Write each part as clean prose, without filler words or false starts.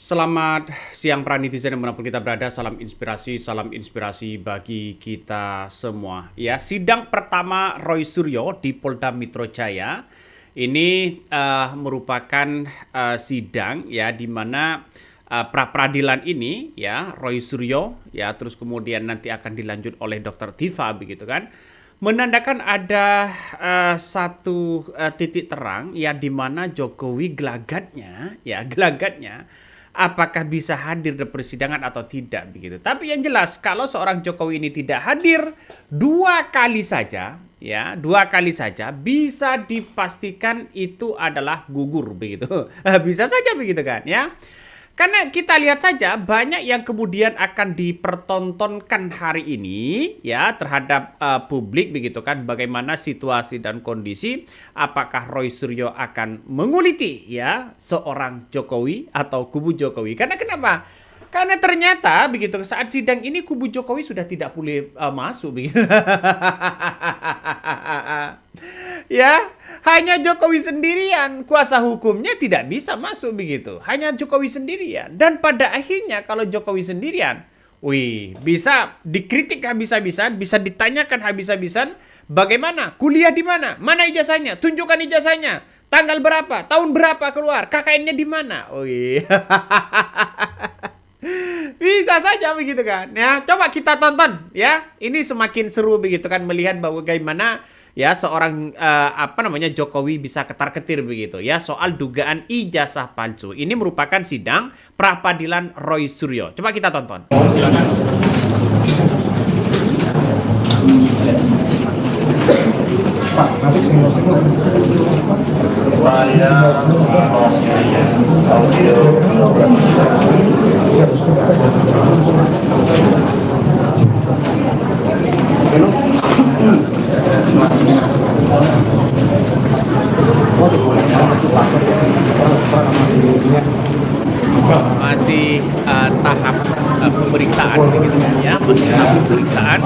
Selamat siang para netizen dimanapun kita berada, salam inspirasi bagi kita semua. Ya, sidang pertama Roy Suryo di Polda Metro Jaya ini merupakan sidang ya di mana pra peradilan ini ya Roy Suryo ya terus kemudian nanti akan dilanjut oleh Dr. Tifa begitu kan. Menandakan ada satu titik terang ya di mana Jokowi gelagatnya apakah bisa hadir di persidangan atau tidak begitu. Tapi yang jelas kalau seorang Jokowi ini tidak hadir dua kali saja bisa dipastikan itu adalah gugur begitu. Bisa saja begitu kan ya. Karena kita lihat saja banyak yang kemudian akan dipertontonkan hari ini ya terhadap publik begitu kan, bagaimana situasi dan kondisi, apakah Roy Suryo akan menguliti ya seorang Jokowi atau kubu Jokowi. Karena kenapa? Karena ternyata begitu saat sidang ini kubu Jokowi sudah tidak boleh masuk begitu. Ya, hanya Jokowi sendirian, kuasa hukumnya tidak bisa masuk begitu. Hanya Jokowi sendirian. Dan pada akhirnya kalau Jokowi sendirian, bisa dikritik habis-habisan, bisa ditanyakan habis-habisan, bagaimana? Kuliah di mana? Mana ijazahnya? Tunjukkan ijazahnya. Tanggal berapa? Tahun berapa keluar? KKN-nya di mana? Bisa saja begitu kan. Ya, coba kita tonton ya. Ini semakin seru begitu kan melihat bahwa bagaimana ya seorang Jokowi bisa ketar-ketir begitu ya soal dugaan ijazah palsu. Ini merupakan sidang pra peradilan Roy Suryo. Coba kita tonton. Silakan. Pak, nanti senggol-senggol. Masih tahap pemeriksaan begitu kan ya, masih tahap pemeriksaan.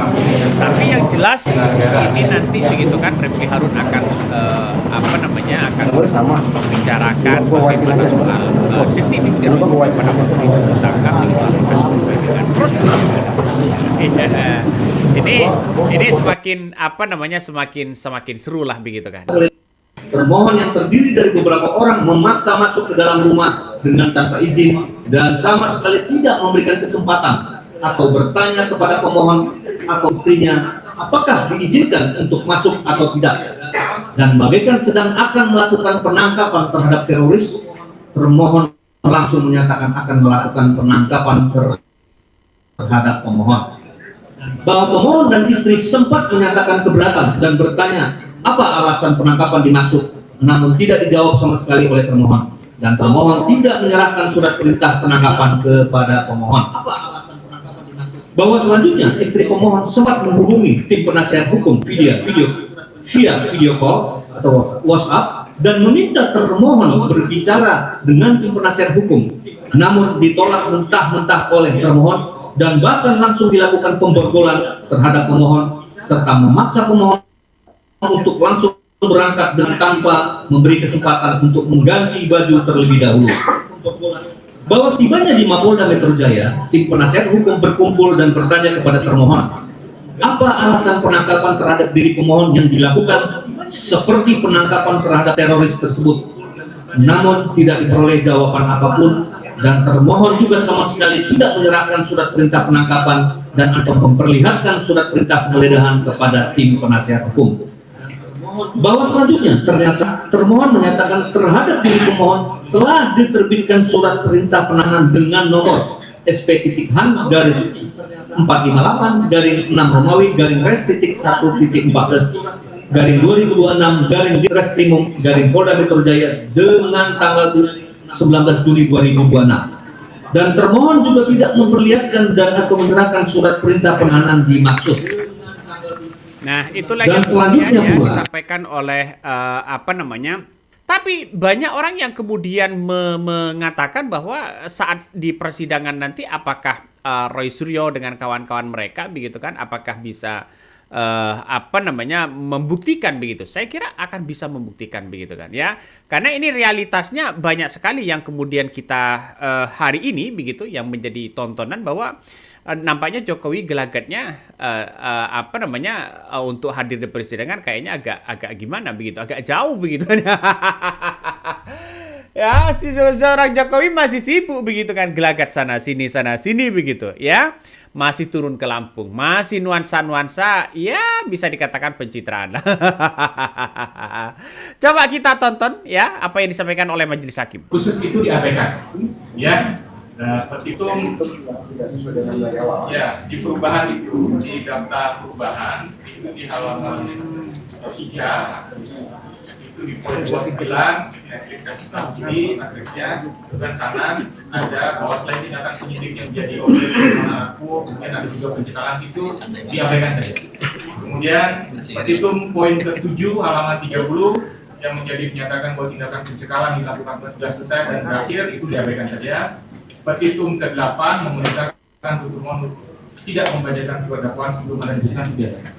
Tapi yang jelas ini nanti begitu kan Refli Harun akan akan membicarakan bagaimana soal detik-detik pada waktu itu ditangkap begitu dengan prosedur. Ini semakin seru lah begitu kan. Termohon yang terdiri dari beberapa orang memaksa masuk ke dalam rumah dengan tanpa izin dan sama sekali tidak memberikan kesempatan atau bertanya kepada pemohon atau istrinya apakah diizinkan untuk masuk atau tidak, dan bagaikan sedang akan melakukan penangkapan terhadap teroris, termohon langsung menyatakan akan melakukan penangkapan terhadap pemohon. Bahwa pemohon dan istri sempat menyatakan keberatan dan bertanya apa alasan penangkapan dimaksud, namun tidak dijawab sama sekali oleh termohon, dan termohon tidak menyerahkan surat perintah penangkapan kepada pemohon. Bahwa selanjutnya istri pemohon sempat menghubungi tim penasihat hukum via video call atau WhatsApp dan meminta termohon berbicara dengan tim penasihat hukum, namun ditolak mentah-mentah oleh termohon dan bahkan langsung dilakukan pemborgolan terhadap pemohon serta memaksa pemohon untuk langsung berangkat dengan tanpa memberi kesempatan untuk mengganti baju terlebih dahulu. Bahwa setibanya di Mapolda Metro Jaya, tim penasihat hukum berkumpul dan bertanya kepada termohon, apa alasan penangkapan terhadap diri pemohon yang dilakukan seperti penangkapan terhadap teroris tersebut. Namun tidak diperoleh jawaban apapun, dan termohon juga sama sekali tidak menyerahkan surat perintah penangkapan dan atau memperlihatkan surat perintah penggeledahan kepada tim penasihat hukum. Bahwa selanjutnya ternyata termohon menyatakan terhadap diri pemohon telah diterbitkan surat perintah penahanan dengan nomor SP.Han garis 458 garing 6 Romawi garing res titik 1.14 garing 2026 garing Reskrimum garing Polda Metro Jaya dengan tanggal 19 Juli 2026. Dan termohon juga tidak memperlihatkan dan atau menyerahkan surat perintah penahanan dimaksud. Nah, itulah yang kemudian disampaikan oleh Tapi banyak orang yang kemudian mengatakan bahwa saat di persidangan nanti apakah Roy Suryo dengan kawan-kawan mereka begitu kan, apakah bisa apa namanya, membuktikan begitu. Saya kira akan bisa membuktikan begitu kan ya. Karena ini realitasnya banyak sekali yang kemudian kita hari ini begitu yang menjadi tontonan bahwa nampaknya Jokowi gelagatnya apa namanya untuk hadir di persidangan kayaknya agak gimana begitu, agak jauh begitu. Ya, si seorang Jokowi masih sibuk begitu kan, gelagat sana sini begitu ya. Masih turun ke Lampung, masih nuansa-nuansa, ya bisa dikatakan pencitraan. Coba kita tonton ya apa yang disampaikan oleh Majelis Hakim. Khusus itu diabaikan, ya. Petitum ya di perubahan itu di daftar perubahan itu di halaman 3 itu di poin 29 matriks sebelah kiri matriksnya sebelah kanan ada bahwa selain tindakan penyidik yang menjadi objek aku kemudian ada juga pencekalan itu diabaikan saja. Kemudian petitum poin ke-7 halaman 30 yang menjadi menyatakan bahwa tindakan pencekalan dilakukan sudah selesai dan berakhir itu diabaikan saja. Petitum ke-8 memerintahkan termohon tidak membacakan surat dakwaan sebelum ada putusan diabaikan.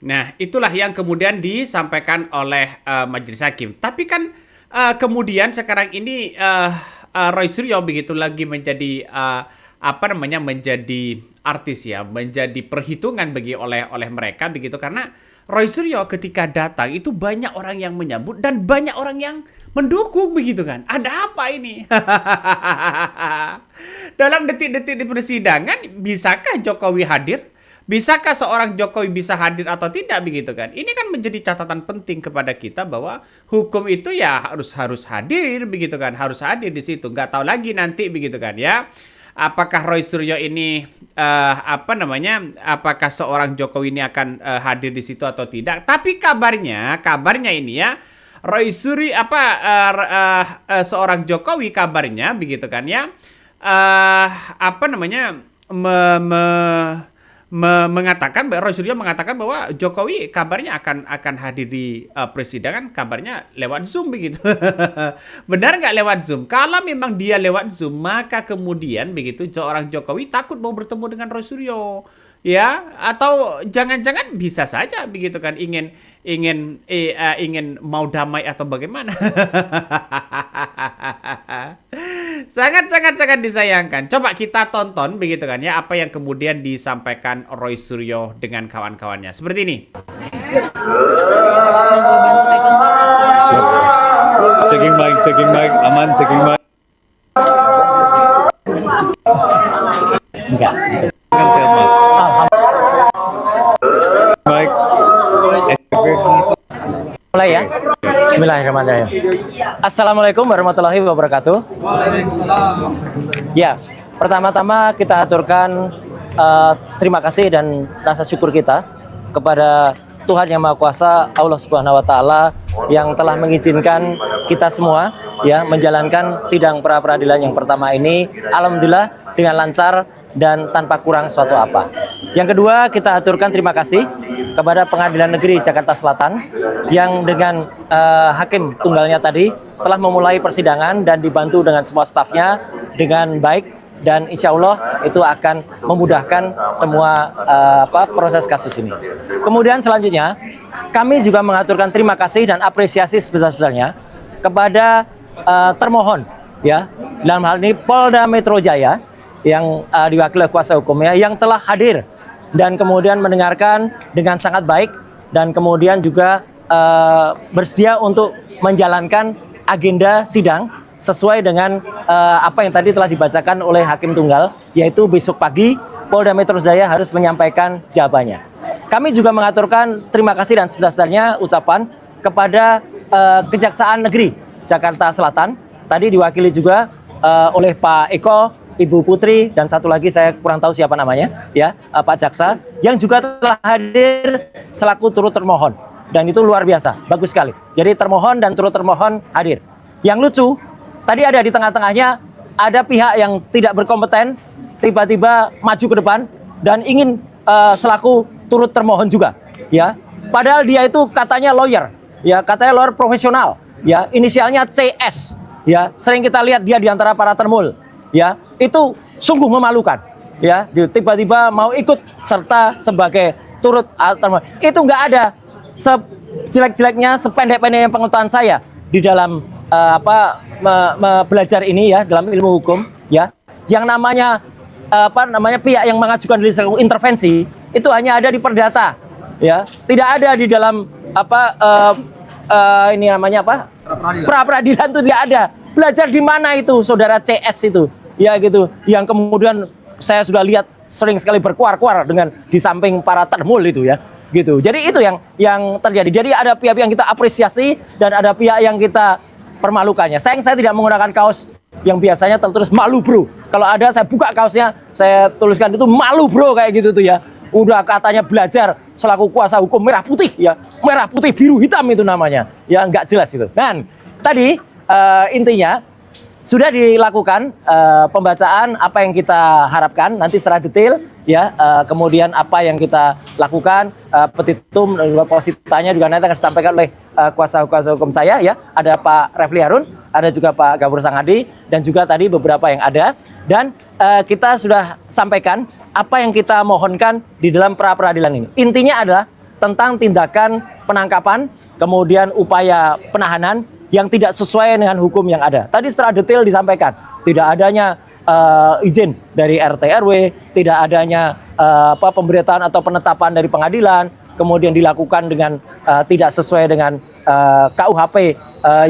Nah, itulah yang kemudian disampaikan oleh Majelis Hakim. Tapi kan kemudian sekarang ini Roy Suryo begitu lagi menjadi apa namanya, menjadi artis ya, menjadi perhitungan bagi oleh mereka begitu, karena Roy Suryo ketika datang itu banyak orang yang menyambut dan banyak orang yang mendukung begitu kan. Ada apa ini? Dalam detik-detik di persidangan, bisakah Jokowi hadir? Bisakah seorang Jokowi bisa hadir atau tidak begitu kan? Ini kan menjadi catatan penting kepada kita bahwa hukum itu ya harus hadir begitu kan, harus hadir di situ. Nggak tahu lagi nanti begitu kan ya. Apakah Roy Suryo ini apa namanya? Apakah seorang Jokowi ini akan hadir di situ atau tidak? Tapi kabarnya ini ya, Roy Suryo seorang Jokowi kabarnya begitu kan ya. Apa namanya? Mengatakan, Roy Suryo mengatakan bahwa Jokowi kabarnya akan hadir di persidangan, kabarnya lewat Zoom begitu. Benar nggak lewat Zoom? Kalau memang dia lewat Zoom, maka kemudian begitu seorang Jokowi takut mau bertemu dengan Roy Suryo, ya? Atau jangan-jangan bisa saja begitu kan ingin mau damai atau bagaimana? Sangat disayangkan. Coba kita tonton begitu kan ya apa yang kemudian disampaikan Roy Suryo dengan kawan-kawannya. Seperti ini. Checking mic, aman, checking mic. Enggak. Kan sehat mas. Mic. Mulai ya. Bismillahirrahmanirrahim. Assalamualaikum warahmatullahi wabarakatuh. Ya, pertama-tama kita aturkan terima kasih dan rasa syukur kita kepada Tuhan Yang Maha Kuasa, Allah Subhanahu wa taala yang telah mengizinkan kita semua ya menjalankan sidang pra peradilan yang pertama ini alhamdulillah dengan lancar dan tanpa kurang suatu apa. Yang kedua, kita aturkan terima kasih kepada Pengadilan Negeri Jakarta Selatan yang dengan hakim tunggalnya tadi telah memulai persidangan dan dibantu dengan semua stafnya dengan baik, dan insya Allah itu akan memudahkan semua proses kasus ini. Kemudian selanjutnya kami juga mengaturkan terima kasih dan apresiasi sebesar-besarnya kepada termohon ya, dalam hal ini Polda Metro Jaya yang diwakili kuasa hukumnya yang telah hadir dan kemudian mendengarkan dengan sangat baik dan kemudian juga bersedia untuk menjalankan agenda sidang sesuai dengan apa yang tadi telah dibacakan oleh Hakim Tunggal, yaitu besok pagi Polda Metro Jaya harus menyampaikan jawabannya. Kami juga mengaturkan terima kasih dan sebesar-besarnya ucapan kepada Kejaksaan Negeri Jakarta Selatan, tadi diwakili juga oleh Pak Eko, Ibu Putri, dan satu lagi saya kurang tahu siapa namanya ya, Pak Jaksa, yang juga telah hadir selaku turut termohon, dan itu luar biasa, bagus sekali. Jadi termohon dan turut termohon hadir. Yang lucu, tadi ada di tengah-tengahnya ada pihak yang tidak berkompeten tiba-tiba maju ke depan dan ingin selaku turut termohon juga ya, padahal dia itu katanya lawyer ya, katanya lawyer profesional ya, inisialnya CS ya, sering kita lihat dia di antara para termul ya, itu sungguh memalukan ya, tiba-tiba mau ikut serta sebagai turut itu nggak ada. Sejelek-jeleknya, sependek-pendeknya pengetahuan saya di dalam belajar ini ya, dalam ilmu hukum ya, yang namanya pihak yang mengajukan diri sebagai intervensi itu hanya ada di perdata ya, tidak ada di dalam ini namanya pra peradilan itu tidak ada. Belajar di mana itu saudara CS itu ya gitu, yang kemudian saya sudah lihat sering sekali berkuar-kuar dengan di samping para termul itu ya gitu. Jadi itu yang terjadi. Jadi ada pihak yang kita apresiasi dan ada pihak yang kita permalukannya. Sayang saya tidak menggunakan kaos yang biasanya tertulis malu bro. Kalau ada saya buka kaosnya, saya tuliskan itu malu bro kayak gitu tuh ya. Udah katanya belajar selaku kuasa hukum merah putih ya, merah putih biru hitam itu namanya ya, nggak jelas itu. Dan tadi intinya sudah dilakukan pembacaan apa yang kita harapkan nanti secara detail ya, kemudian apa yang kita lakukan, petitum dan juga positanya juga nanti akan disampaikan oleh kuasa hukum saya ya, ada Pak Refli Harun, ada juga Pak Gafur Sangadi dan juga tadi beberapa yang ada, dan kita sudah sampaikan apa yang kita mohonkan di dalam pra peradilan ini. Intinya adalah tentang tindakan penangkapan kemudian upaya penahanan yang tidak sesuai dengan hukum yang ada. Tadi secara detail disampaikan, tidak adanya izin dari RT RW, tidak adanya pemberitaan atau penetapan dari pengadilan, kemudian dilakukan dengan tidak sesuai dengan KUHP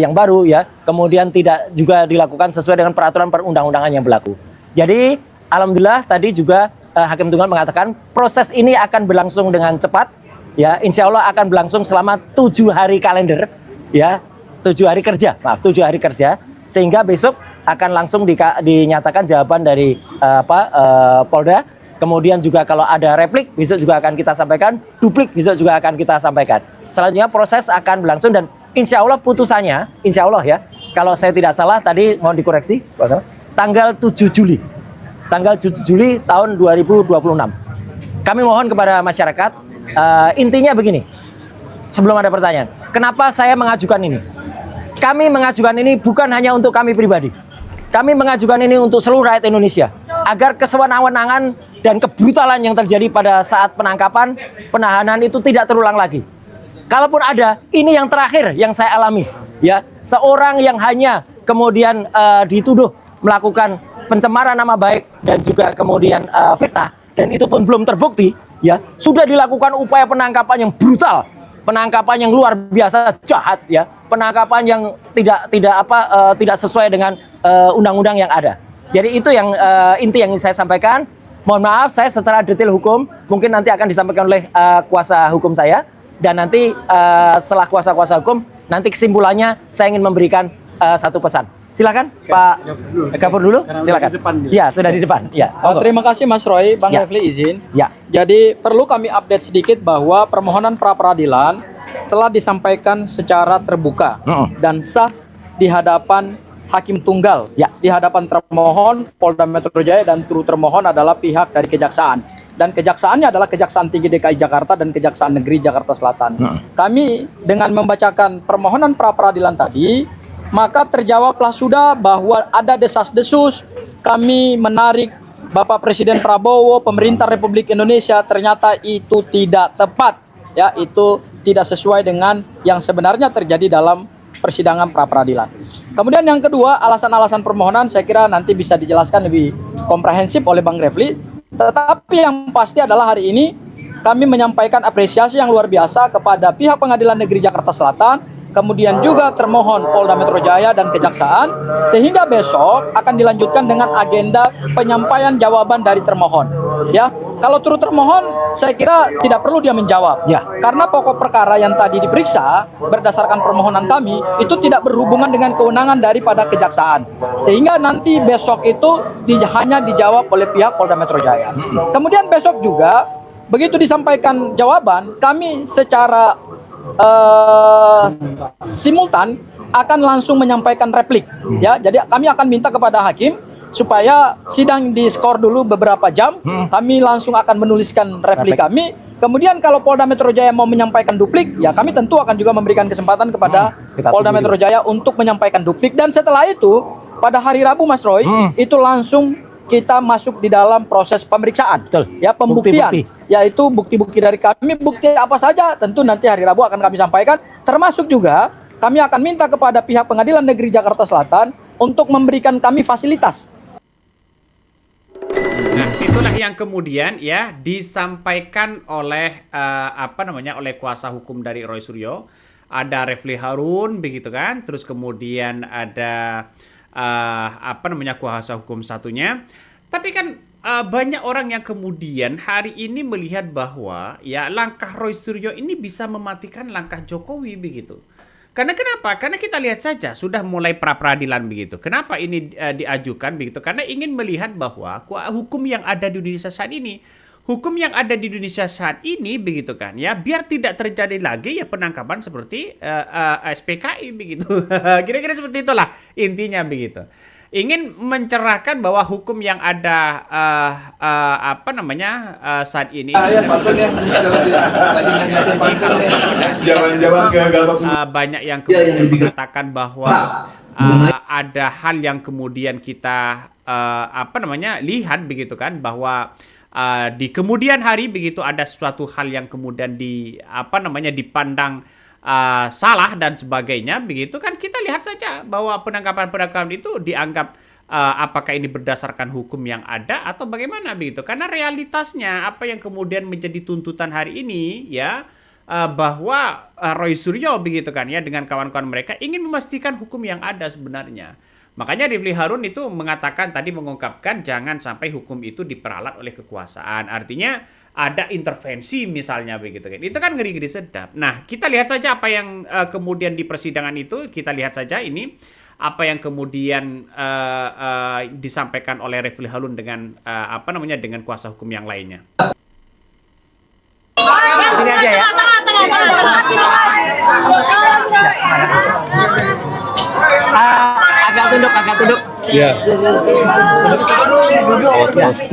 yang baru ya, kemudian tidak juga dilakukan sesuai dengan peraturan perundang-undangan yang berlaku. Jadi alhamdulillah tadi juga Hakim Tunggal mengatakan proses ini akan berlangsung dengan cepat ya, insya Allah akan berlangsung selama 7 hari kalender ya, 7 hari kerja, 7 hari kerja, sehingga besok akan langsung dinyatakan jawaban dari Polda. Kemudian juga kalau ada replik besok juga akan kita sampaikan, duplik besok juga akan kita sampaikan. Selanjutnya proses akan berlangsung dan insya Allah putusannya, insya Allah ya, kalau saya tidak salah tadi mohon dikoreksi, tanggal 7 Juli, tanggal 7 Juli tahun 2026. Kami mohon kepada masyarakat, intinya begini, sebelum ada pertanyaan, kenapa saya mengajukan ini? Kami mengajukan ini bukan hanya untuk kami pribadi. Kami mengajukan ini untuk seluruh rakyat Indonesia. Agar kesewenang-wenangan dan kebrutalan yang terjadi pada saat penangkapan, penahanan itu tidak terulang lagi. Kalaupun ada, ini yang terakhir yang saya alami. Ya, seorang yang hanya kemudian dituduh melakukan pencemaran nama baik dan juga kemudian fitnah, dan itu pun belum terbukti, ya sudah dilakukan upaya penangkapan yang brutal. Penangkapan yang luar biasa jahat ya, penangkapan yang tidak sesuai dengan undang-undang yang ada. Jadi itu yang inti yang ingin saya sampaikan. Mohon maaf saya secara detail hukum mungkin nanti akan disampaikan oleh kuasa hukum saya, dan nanti setelah kuasa hukum nanti kesimpulannya saya ingin memberikan satu pesan. Silakan Pak Gafur dulu, silakan. Ya, sudah di depan. Ya. Terima kasih Mas Roy, Bang Ya. Refli izin. Ya. Jadi perlu kami update sedikit bahwa permohonan pra peradilan telah disampaikan secara terbuka dan sah di hadapan Hakim Tunggal, Ya. di hadapan termohon Polda Metro Jaya dan turut termohon adalah pihak dari Kejaksaan. Dan kejaksaannya adalah Kejaksaan Tinggi DKI Jakarta dan Kejaksaan Negeri Jakarta Selatan. Kami dengan membacakan permohonan pra peradilan tadi, maka terjawablah sudah bahwa ada desas-desus kami menarik Bapak Presiden Prabowo, pemerintah Republik Indonesia, ternyata itu tidak tepat ya, itu tidak sesuai dengan yang sebenarnya terjadi dalam persidangan pra peradilan. Kemudian yang kedua, alasan-alasan permohonan saya kira nanti bisa dijelaskan lebih komprehensif oleh Bang Refli. Tetapi yang pasti adalah hari ini kami menyampaikan apresiasi yang luar biasa kepada pihak Pengadilan Negeri Jakarta Selatan, kemudian juga termohon Polda Metro Jaya dan Kejaksaan, sehingga besok akan dilanjutkan dengan agenda penyampaian jawaban dari termohon. Ya, kalau turut termohon, saya kira tidak perlu dia menjawab. Ya. Karena pokok perkara yang tadi diperiksa berdasarkan permohonan kami itu tidak berhubungan dengan kewenangan daripada Kejaksaan, sehingga nanti besok itu hanya dijawab oleh pihak Polda Metro Jaya. Kemudian besok juga begitu disampaikan jawaban, kami secara simultan akan langsung menyampaikan replik ya. Jadi kami akan minta kepada hakim supaya sidang diskor dulu beberapa jam. Kami langsung akan menuliskan replik kami. Kemudian kalau Polda Metro Jaya mau menyampaikan duplik, ya kami tentu akan juga memberikan kesempatan kepada Polda Metro Jaya untuk menyampaikan duplik. Dan setelah itu pada hari Rabu Mas Roy itu langsung kita masuk di dalam proses pemeriksaan. Betul. Ya, pembuktian. Bukti-bukti. yaitu bukti-bukti dari kami. Bukti apa saja tentu nanti hari Rabu akan kami sampaikan, termasuk juga kami akan minta kepada pihak Pengadilan Negeri Jakarta Selatan untuk memberikan kami fasilitas. Nah, itulah yang kemudian ya disampaikan oleh oleh kuasa hukum dari Roy Suryo. Ada Refli Harun begitu kan, terus kemudian ada kuasa hukum satunya. Tapi kan banyak orang yang kemudian hari ini melihat bahwa ya langkah Roy Suryo ini bisa mematikan langkah Jokowi begitu. Karena kenapa? Karena kita lihat saja sudah mulai pra-peradilan begitu. Kenapa ini diajukan begitu? Karena ingin melihat bahwa hukum yang ada di Indonesia saat ini, begitu kan ya, biar tidak terjadi lagi ya penangkapan seperti SPKI begitu. Kira-kira seperti itulah intinya begitu. Ingin mencerahkan bahwa hukum yang ada saat ini jalan-jalan ke Gatot banyak yang kemudian mengatakan bahwa ada hal yang kemudian kita lihat begitu kan, bahwa di kemudian hari begitu ada suatu hal yang kemudian dipandang salah dan sebagainya begitu kan. Kita lihat saja bahwa penangkapan itu dianggap apakah ini berdasarkan hukum yang ada atau bagaimana begitu. Karena realitasnya apa yang kemudian menjadi tuntutan hari ini ya bahwa Roy Suryo begitu kan ya dengan kawan-kawan mereka ingin memastikan hukum yang ada sebenarnya. Makanya Refli Harun itu mengungkapkan jangan sampai hukum itu diperalat oleh kekuasaan. Artinya ada intervensi misalnya begitu kan. Itu kan ngeri-ngeri sedap. Nah, kita lihat saja apa yang kemudian di persidangan itu, kita lihat saja ini apa yang kemudian disampaikan oleh Refli Harun dengan dengan kuasa hukum yang lainnya. Sini aja ya. Agak tunduk. Iya.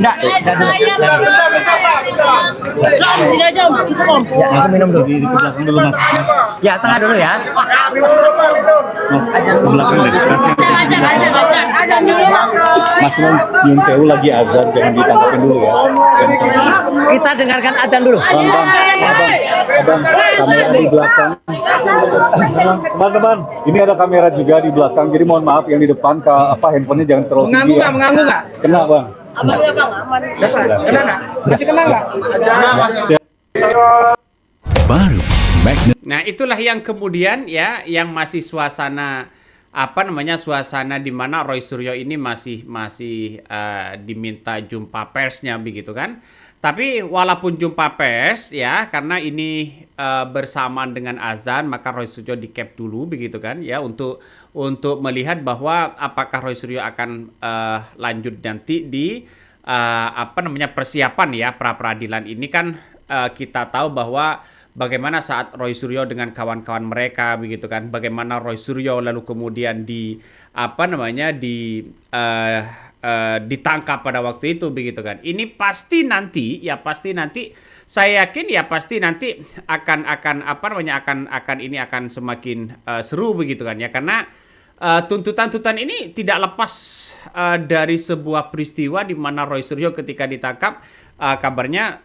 Enggak dulu. Ya, aku minum dulu. Di belakang dulu mas. Ya, tengah dulu ya. Mas, ke belakang deh. Mas Nyun Sewu lagi azan, jangan ditangkapin dulu ya. Kita dengarkan adzan dulu. Abang, kamera di belakang. Teman-teman, ini ada kamera juga di belakang, jadi mohon maaf yang di depan handphonenya jangan terlalu tinggi ya. Mengganggu nggak? Kena bang. Kena nggak? Masih kena nggak? baru Magnet. Nah, itulah yang kemudian ya yang masih suasana suasana di mana Roy Suryo ini masih diminta jumpa persnya begitu kan. Tapi walaupun jumpa pers ya karena ini bersamaan dengan azan, maka Roy Suryo di-cap dulu begitu kan ya untuk melihat bahwa apakah Roy Suryo akan lanjut nanti di persiapan ya pra-peradilan ini kan. Kita tahu bahwa bagaimana saat Roy Suryo dengan kawan-kawan mereka begitu kan, bagaimana Roy Suryo lalu kemudian ditangkap pada waktu itu begitu kan. Ini pasti nanti saya yakin ya pasti nanti akan semakin seru begitu kan ya, karena tuntutan ini tidak lepas dari sebuah peristiwa di mana Roy Suryo ketika ditangkap kabarnya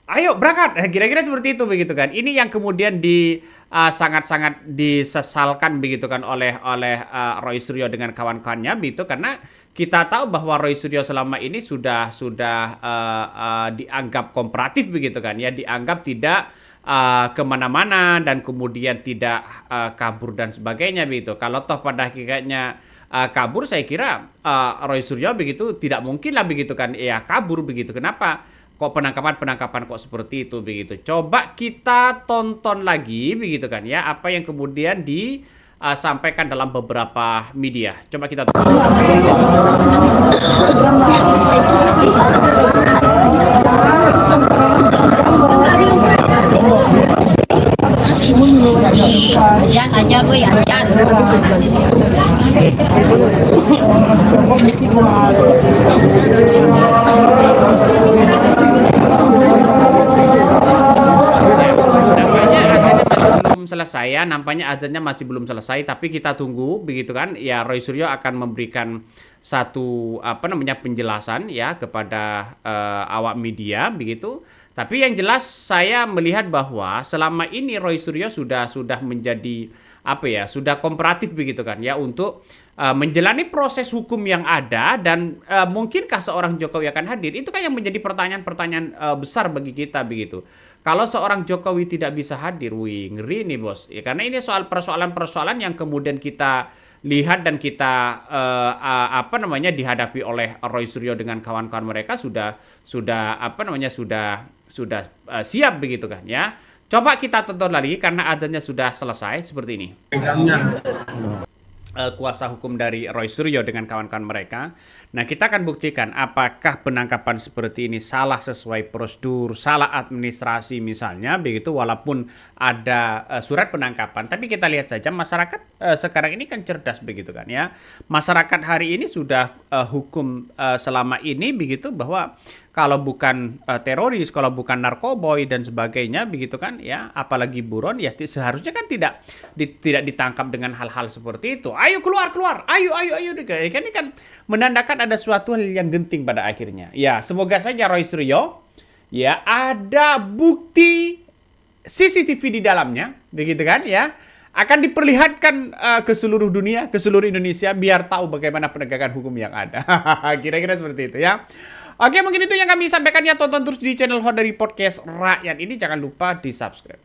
ayo berangkat, kira-kira seperti itu begitu kan. Ini yang kemudian sangat-sangat disesalkan begitu kan oleh Roy Suryo dengan kawan-kawannya begitu, karena kita tahu bahwa Roy Suryo selama ini sudah dianggap kooperatif begitu kan ya, dianggap tidak kemana-mana dan kemudian tidak kabur dan sebagainya begitu. Kalau toh pada hakikatnya kabur, saya kira Roy Suryo begitu tidak mungkin lah begitu kan ya kabur begitu. Kenapa? Kok penangkapan kok seperti itu begitu. Coba kita tonton lagi begitu kan ya apa yang kemudian disampaikan dalam beberapa media. Coba kita tonton. Yan aja gue yan. Nampaknya azannya masih belum selesai, tapi kita tunggu begitu kan ya. Roy Suryo akan memberikan satu penjelasan ya kepada awak media begitu. Tapi yang jelas saya melihat bahwa selama ini Roy Suryo sudah menjadi sudah kooperatif begitu kan ya untuk menjalani proses hukum yang ada, dan mungkinkah seorang Jokowi akan hadir? Itu kan yang menjadi pertanyaan-pertanyaan besar bagi kita begitu. Kalau seorang Jokowi tidak bisa hadir, ngeri nih bos. Ya, karena ini soal persoalan-persoalan yang kemudian kita lihat dan kita dihadapi oleh Roy Suryo dengan kawan-kawan mereka sudah siap begitu kan ya. Coba kita tonton lagi karena adanya sudah selesai seperti ini. Kuasa hukum dari Roy Suryo dengan kawan-kawan mereka. Nah, kita akan buktikan apakah penangkapan seperti ini salah sesuai prosedur, salah administrasi misalnya, begitu, walaupun ada surat penangkapan. Tapi kita lihat saja masyarakat sekarang ini kan cerdas begitu kan ya. Masyarakat hari ini sudah hukum selama ini begitu bahwa kalau bukan teroris, kalau bukan narkoboy dan sebagainya begitu kan ya, apalagi buron ya seharusnya kan tidak ditangkap dengan hal-hal seperti itu. Ayo keluar, ayo. Ini kan menandakan ada suatu hal yang genting pada akhirnya. Ya, semoga saja Roy Suryo ya ada bukti CCTV di dalamnya, begitu kan ya. Akan diperlihatkan ke seluruh dunia, ke seluruh Indonesia biar tahu bagaimana penegakan hukum yang ada. Kira-kira seperti itu ya. Oke, mungkin itu yang kami sampaikan ya. Tonton terus di channel Hot dari Podcast Rakyat ini. Jangan lupa di-subscribe.